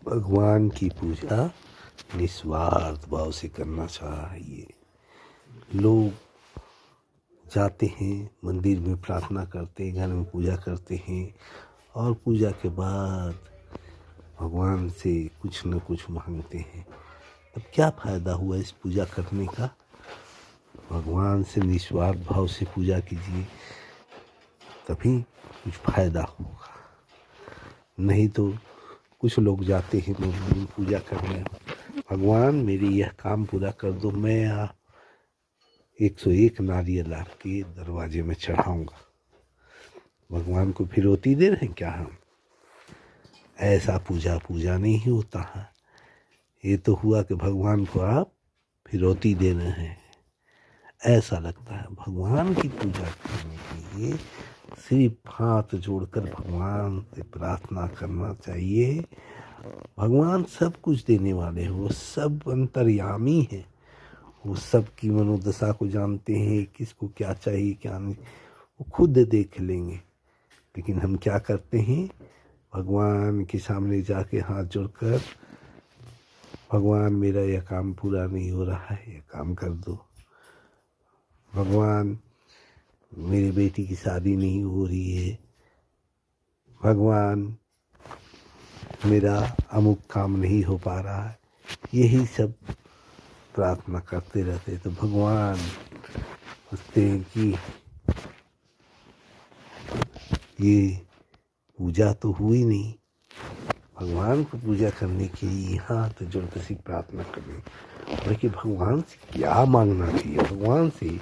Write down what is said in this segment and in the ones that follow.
भगवान की पूजा निस्वार्थ भाव से करना चाहिए। लोग जाते हैं मंदिर में, प्रार्थना करते हैं, घर में पूजा करते हैं और पूजा के बाद भगवान से कुछ न कुछ मांगते हैं। अब क्या फ़ायदा हुआ इस पूजा करने का? भगवान से निस्वार्थ भाव से पूजा कीजिए, तभी कुछ फ़ायदा होगा। नहीं तो कुछ लोग जाते हैं मंदिर में पूजा करने, भगवान मेरी यह काम पूरा कर दो, मैं 101 नारियल आपके दरवाजे में चढ़ाऊंगा। भगवान को फिरौती दे रहे हैं क्या हम? ऐसा पूजा नहीं होता है। ये तो हुआ कि भगवान को आप फिरौती दे रहे हैं, ऐसा लगता है। भगवान की पूजा करने के लिए सिर्फ हाथ जोड़कर भगवान से प्रार्थना करना चाहिए। भगवान सब कुछ देने वाले हैं, वो सब अंतर्यामी हैं, वो सब की मनोदशा को जानते हैं, किसको क्या चाहिए क्या नहीं, वो खुद देख लेंगे। लेकिन हम क्या करते हैं? भगवान के सामने जाके हाथ जोड़कर, भगवान मेरा यह काम पूरा नहीं हो रहा है, यह काम कर दो। भगवान मेरी बेटी की शादी नहीं हो रही है, भगवान मेरा अमुक काम नहीं हो पा रहा है, यही सब प्रार्थना करते रहते। तो भगवान सोचते हैं कि ये पूजा तो हुई नहीं। भगवान को पूजा करने के लिए हाथ जोड़कर सिर्फ प्रार्थना करनी। बल्कि भगवान से क्या मांगना चाहिए? भगवान से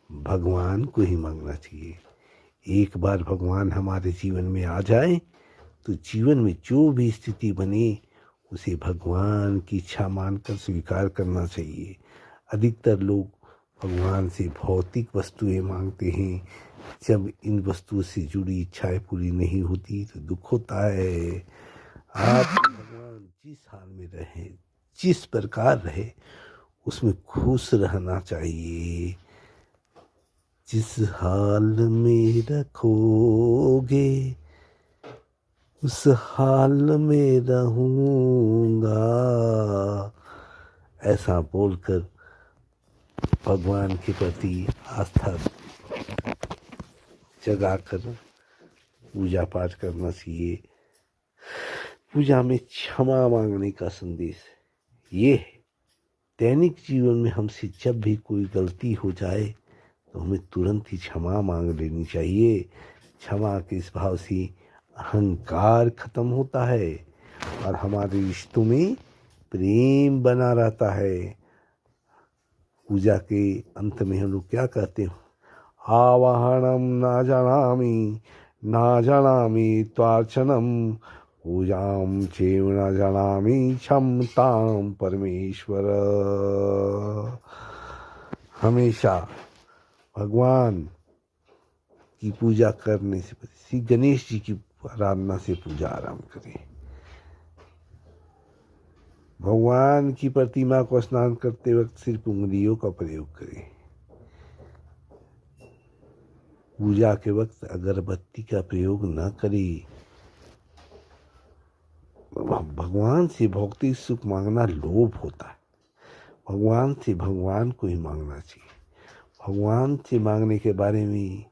भगवान को ही मांगना चाहिए। एक बार भगवान हमारे जीवन में आ जाए तो जीवन में जो भी स्थिति बने उसे भगवान की इच्छा मानकर स्वीकार करना चाहिए। अधिकतर लोग भगवान से भौतिक वस्तुएं मांगते हैं। जब इन वस्तुओं से जुड़ी इच्छाएं पूरी नहीं होती तो दुख होता है। आप भगवान जिस हाल में रहे, जिस प्रकार रहे, उसमें खुश रहना चाहिए। जिस हाल में रखोगे उस हाल में रहूँगा, ऐसा बोलकर भगवान के प्रति आस्था जगाकर पूजा पाठ करना चाहिए। पूजा में क्षमा मांगने का संदेश ये है। दैनिक जीवन में हमसे जब भी कोई गलती हो जाए तो हमें तुरंत ही क्षमा मांग लेनी चाहिए। क्षमा के इस भाव से अहंकार खत्म होता है और हमारे रिश्तों में प्रेम बना रहता है। पूजा के अंत में हम लोग क्या कहते हैं? आवाहनम ना जानामि त्वार्चनम पूजाम चैव न जानामि क्षमताम परमेश्वर। हमेशा भगवान की पूजा करने से श्री गणेश जी की आराधना से पूजा आरंभ करें। भगवान की प्रतिमा को स्नान करते वक्त सिर्फ उंगलियों का प्रयोग करें। पूजा के वक्त अगरबत्ती का प्रयोग न करें। भगवान से भौतिक सुख मांगना लोभ होता है। भगवान से भगवान को ही मांगना चाहिए। भगवान से मांगने के बारे में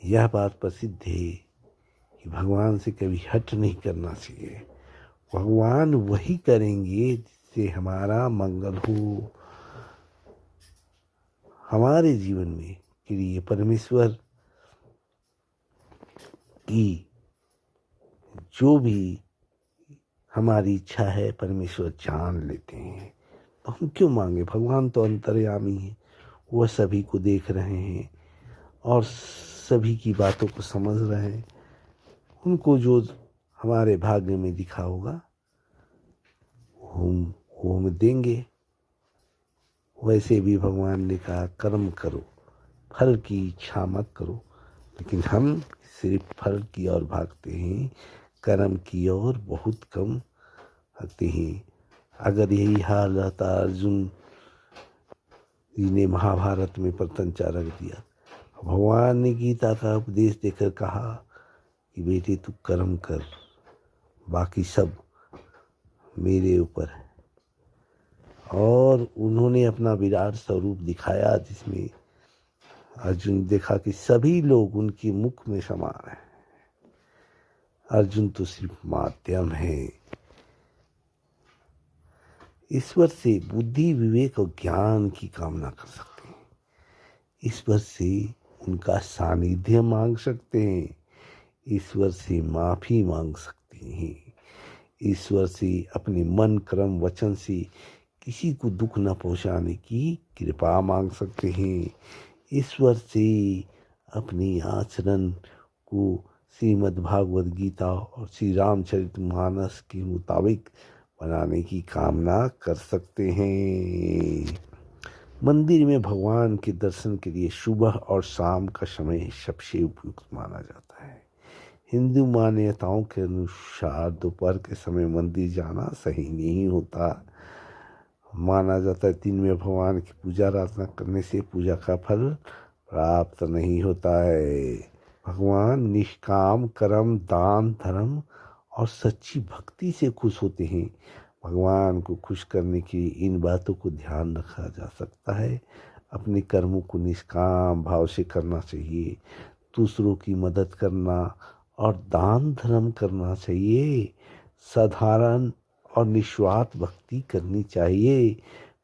यह बात प्रसिद्ध है कि भगवान से कभी हट नहीं करना चाहिए। भगवान वही करेंगे जिससे हमारा मंगल हो। हमारे जीवन में के लिए परमेश्वर की जो भी हमारी इच्छा है परमेश्वर जान लेते हैं। तो हम क्यों मांगे? भगवान तो अंतर्यामी है, वह सभी को देख रहे हैं और सभी की बातों को समझ रहे हैं। उनको जो हमारे भाग्य में लिखा होगा वो हमें देंगे। वैसे भी भगवान ने कहा कर्म करो, फल की इच्छा मत करो। लेकिन हम सिर्फ फल की ओर भागते हैं, कर्म की ओर बहुत कम भागते हैं। अगर यही हाल रहता, अर्जुन जी ने महाभारत में प्रतंचा रख दिया। भगवान ने गीता का उपदेश देकर कहा कि बेटे तू कर्म कर, बाकी सब मेरे ऊपर है। और उन्होंने अपना विराट स्वरूप दिखाया, जिसमें अर्जुन देखा कि सभी लोग उनके मुख में समान हैं। अर्जुन तो सिर्फ माध्यम है। ईश्वर से बुद्धि, विवेक और ज्ञान की कामना कर सकते हैं। ईश्वर से उनका सानिध्य मांग सकते हैं। ईश्वर से माफी मांग सकते हैं। ईश्वर से अपने मन, कर्म, वचन से किसी को दुख न पहुंचाने की कृपा मांग सकते हैं। ईश्वर से अपनी आचरण को श्रीमद् भागवत गीता और श्री रामचरितमानस के मुताबिक बनाने की कामना कर सकते हैं। मंदिर में भगवान के दर्शन के लिए सुबह और शाम का समय सबसे उपयुक्त माना जाता है। हिंदू मान्यताओं के अनुसार दोपहर के समय मंदिर जाना सही नहीं होता। माना जाता है दिन में भगवान की पूजा आराधना करने से पूजा का फल प्राप्त नहीं होता है। भगवान निष्काम कर्म, दान, धर्म और सच्ची भक्ति से खुश होते हैं। भगवान को खुश करने के लिए इन बातों को ध्यान रखा जा सकता है। अपने कर्मों को निष्काम भाव से करना चाहिए। दूसरों की मदद करना और दान धर्म करना चाहिए। साधारण और निस्वार्थ भक्ति करनी चाहिए।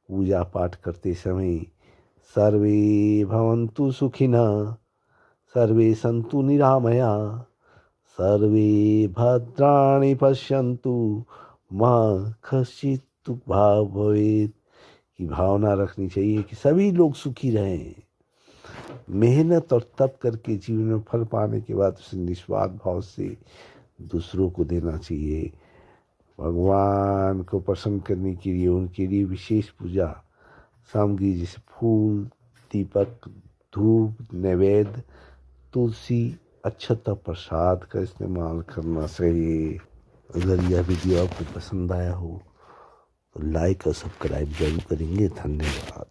पूजा पाठ करते समय सर्वे भवन्तु सुखिनः, सर्वे सन्तु निरामया, सर्वे भद्राणि पश्यन्तु मा कश्चित् दुःखभाग् भवेत् की भावना रखनी चाहिए कि सभी लोग सुखी रहें। मेहनत और तप करके जीवन में फल पाने के बाद उसे निस्वार्थ भाव से दूसरों को देना चाहिए। भगवान को प्रसन्न करने के लिए उनके लिए विशेष पूजा सामग्री जैसे फूल, दीपक, धूप, नैवेद्य, तुलसी, अक्षत और प्रसाद का इस्तेमाल करना चाहिए। अगर यह वीडियो आपको पसंद आया हो तो लाइक और सब्सक्राइब जरूर करेंगे। धन्यवाद।